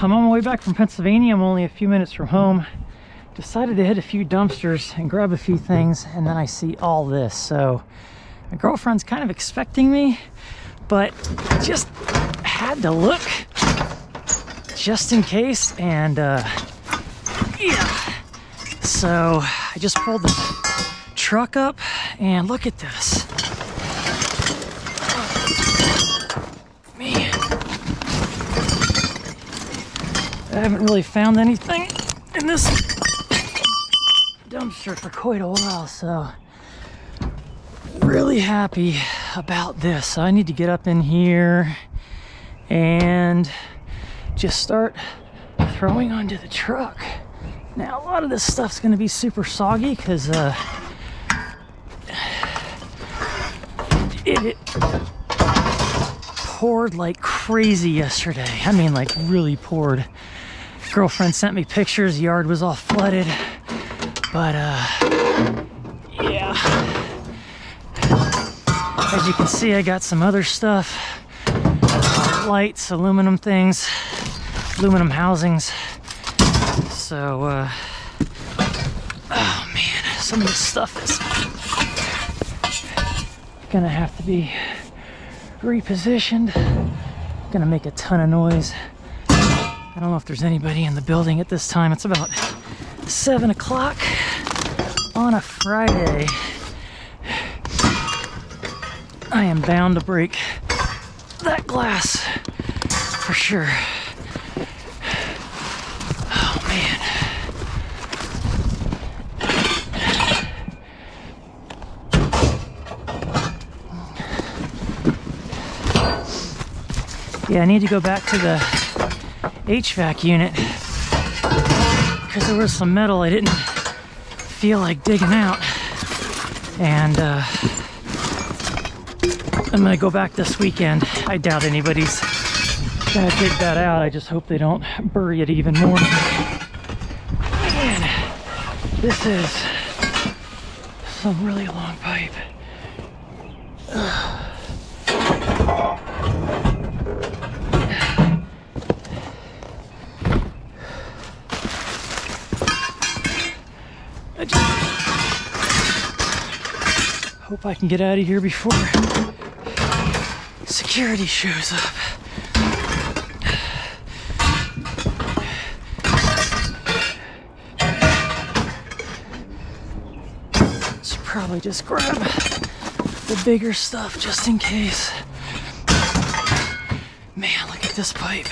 I'm on my way back from Pennsylvania. I'm only a few minutes from home. Decided to hit a few dumpsters and grab a few things, and then I see all this. So my girlfriend's kind of expecting me, but just had to look just in case. And yeah, so I just pulled the truck up and look at this. Man, I haven't really found anything in this dumpster for quite a while, so really happy about this. So I need to get up in here and just start throwing onto the truck. Now a lot of this stuff's going to be super soggy because it poured like crazy yesterday. I mean, like really poured. Girlfriend sent me pictures. The yard was all flooded, but yeah, as you can see, I got some other stuff, lights, aluminum things, aluminum housings. So oh man, some of this stuff is gonna have to be repositioned. Gonna make a ton of noise. I don't know if there's anybody in the building at this time. It's about 7 o'clock on a Friday. I am bound to break that glass for sure. Oh man. Yeah, I need to go back to the HVAC unit because there was some metal I didn't feel like digging out, and I'm gonna go back this weekend. I doubt anybody's gonna dig that out. I just hope they don't bury it even more. Man, this is some really long pipe. I just hope I can get out of here before security shows up. Should probably just grab the bigger stuff just in case. Man, look at this pipe.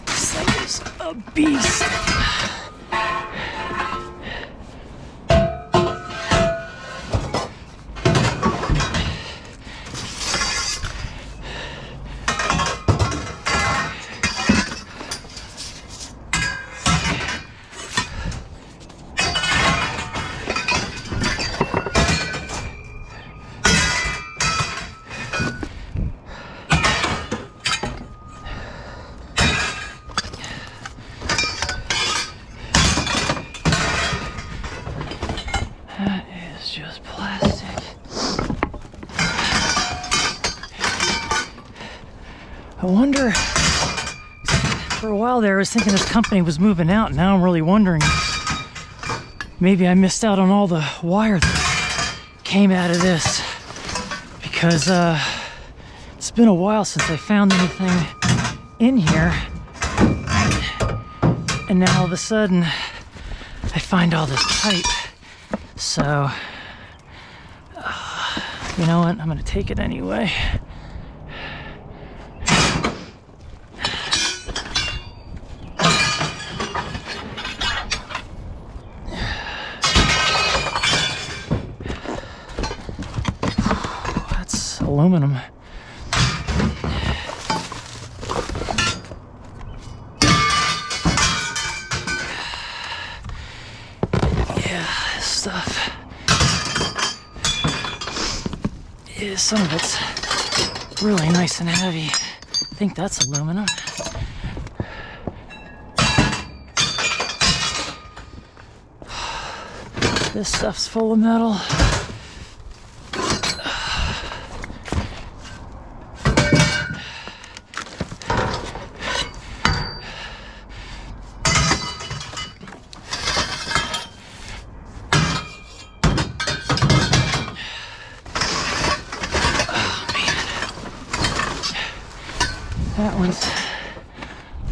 This thing is a beast. That is just plastic. I wonder, for a while there I was thinking this company was moving out, and now I'm really wondering maybe I missed out on all the wire that came out of this, because it's been a while since I found anything in here, and now all of a sudden I find all this pipe. So, you know what? I'm gonna take it anyway. That's aluminum. Stuff is, some of it's really nice and heavy. I think that's aluminum. This stuff's full of metal.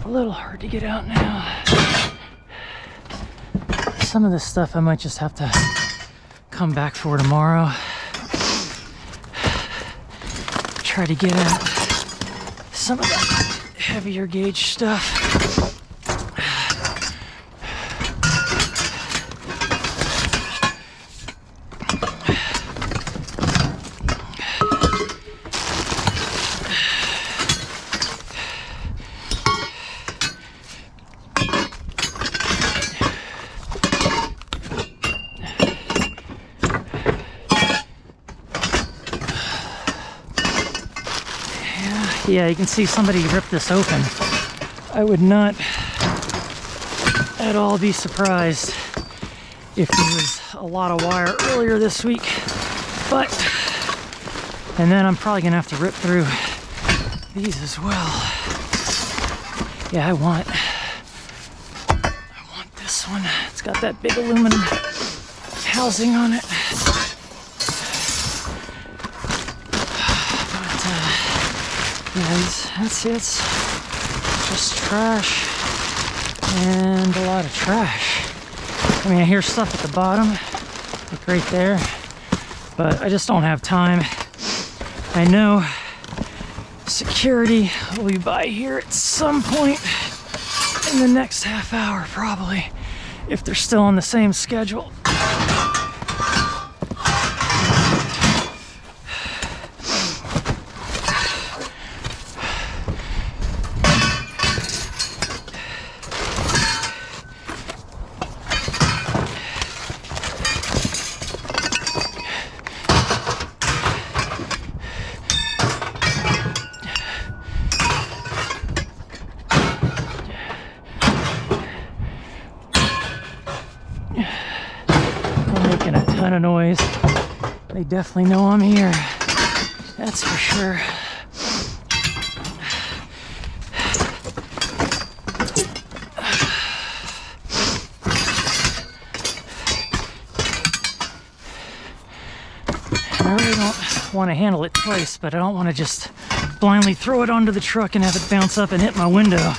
a little hard to get out now. Some of this stuff I might just have to come back for tomorrow. Try to get at some of the heavier gauge stuff. Yeah, you can see somebody ripped this open. I would not at all be surprised if there was a lot of wire earlier this week. But, and then I'm probably gonna have to rip through these as well. Yeah, I want this one. It's got that big aluminum housing on it. Yeah, that's it. Just trash and a lot of trash. I mean, I hear stuff at the bottom, like right there, but I just don't have time. I know security will be by here at some point in the next half hour, probably, if they're still on the same schedule. Ton of noise. They definitely know I'm here. That's for sure. I really don't want to handle it twice, but I don't want to just blindly throw it onto the truck and have it bounce up and hit my window.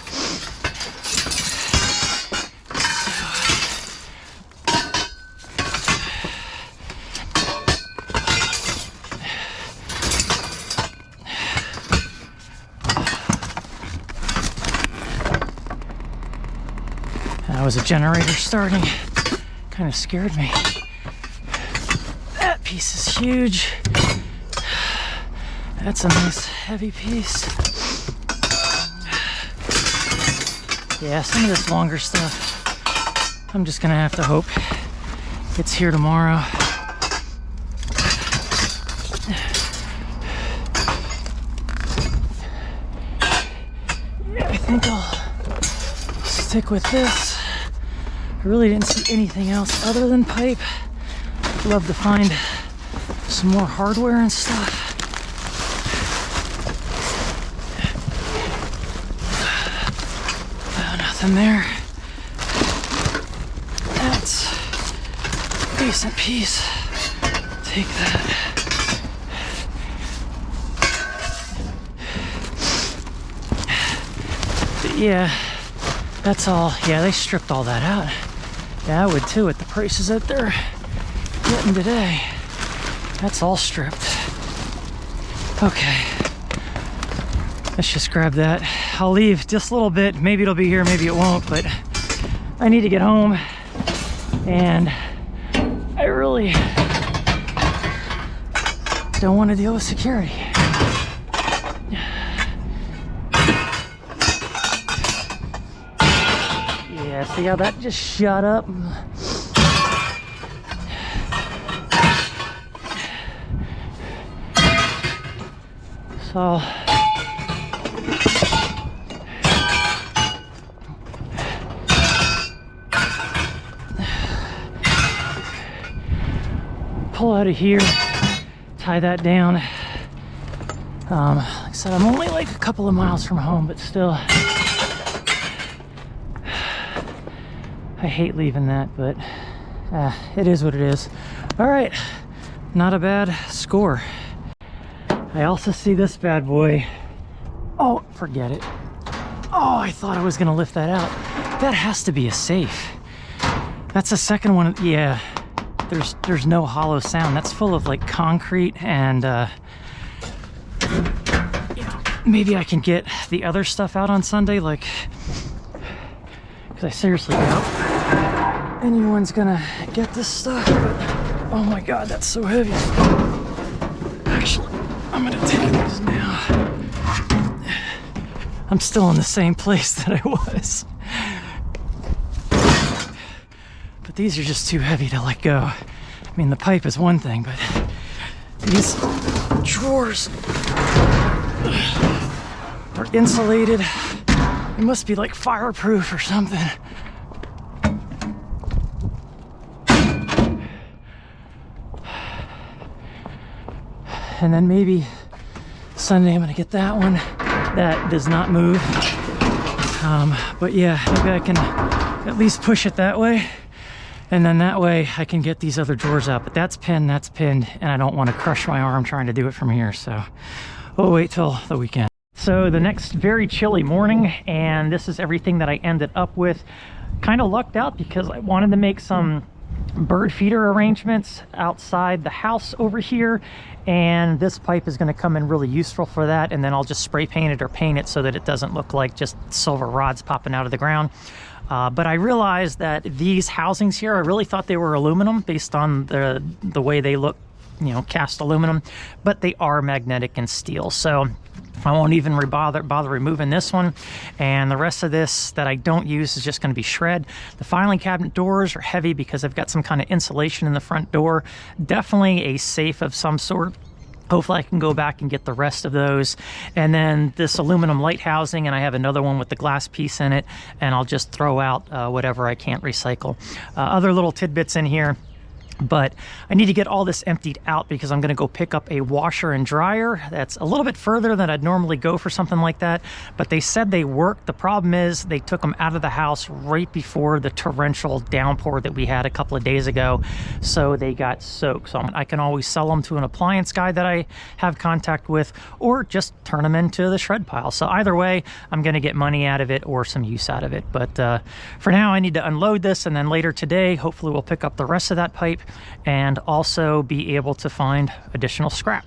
That was a generator starting. Kind of scared me. That piece is huge. That's a nice heavy piece. Yeah, some of this longer stuff, I'm just gonna have to hope it's here tomorrow. Yeah, I think I'll stick with this. I really didn't see anything else other than pipe. I'd love to find some more hardware and stuff. Oh, nothing there. That's a decent piece. Take that. But yeah, that's all. Yeah, they stripped all that out. Yeah, I would too at the prices that they're getting today. That's all stripped. Okay. Let's just grab that. I'll leave just a little bit. Maybe it'll be here, maybe it won't, but I need to get home. And I really don't want to deal with security. Yeah, see how that just shot up? So pull out of here, tie that down. Like I said, I'm only like a couple of miles from home, but still, I hate leaving that, but it is what it is. All right, not a bad score. I also see this bad boy. Oh, forget it. Oh, Oh, I thought I was gonna lift that out. That has to be a safe. That's the second one. Yeah, there's no hollow sound. That's full of like concrete and you know, maybe I can get the other stuff out on Sunday, like, because I seriously doubt anyone's gonna get this stuff. But oh my god, that's so heavy. Actually, I'm gonna take these now. I'm still in the same place that I was. But these are just too heavy to let go. I mean, the pipe is one thing, but these drawers are insulated. It must be like fireproof or something. And then maybe Sunday I'm gonna get that one. That does not move. But yeah, maybe I can at least push it that way. And then that way I can get these other drawers out. But that's pinned, and I don't want to crush my arm trying to do it from here. So we'll wait till the weekend. So the next very chilly morning, and this is everything that I ended up with. Kind of lucked out because I wanted to make some bird feeder arrangements outside the house over here, and this pipe is going to come in really useful for that. And then I'll just spray paint it or paint it so that it doesn't look like just silver rods popping out of the ground. But I realized that these housings here, I really thought they were aluminum based on the way they look, you know, cast aluminum, but they are magnetic and steel. So I won't even bother removing this one, and the rest of this that I don't use is just going to be shred. The filing cabinet doors are heavy because I've got some kind of insulation in the front door. Definitely a safe of some sort. Hopefully I can go back and get the rest of those. And then this aluminum light housing, and I have another one with the glass piece in it, and I'll just throw out whatever I can't recycle. Other little tidbits in here. But I need to get all this emptied out because I'm going to go pick up a washer and dryer. That's a little bit further than I'd normally go for something like that, but they said they work. The problem is they took them out of the house right before the torrential downpour that we had a couple of days ago, so they got soaked. So I can always sell them to an appliance guy that I have contact with, or just turn them into the shred pile. So either way, I'm going to get money out of it or some use out of it. But for now, I need to unload this, and then later today, hopefully we'll pick up the rest of that pipe and also be able to find additional scrap.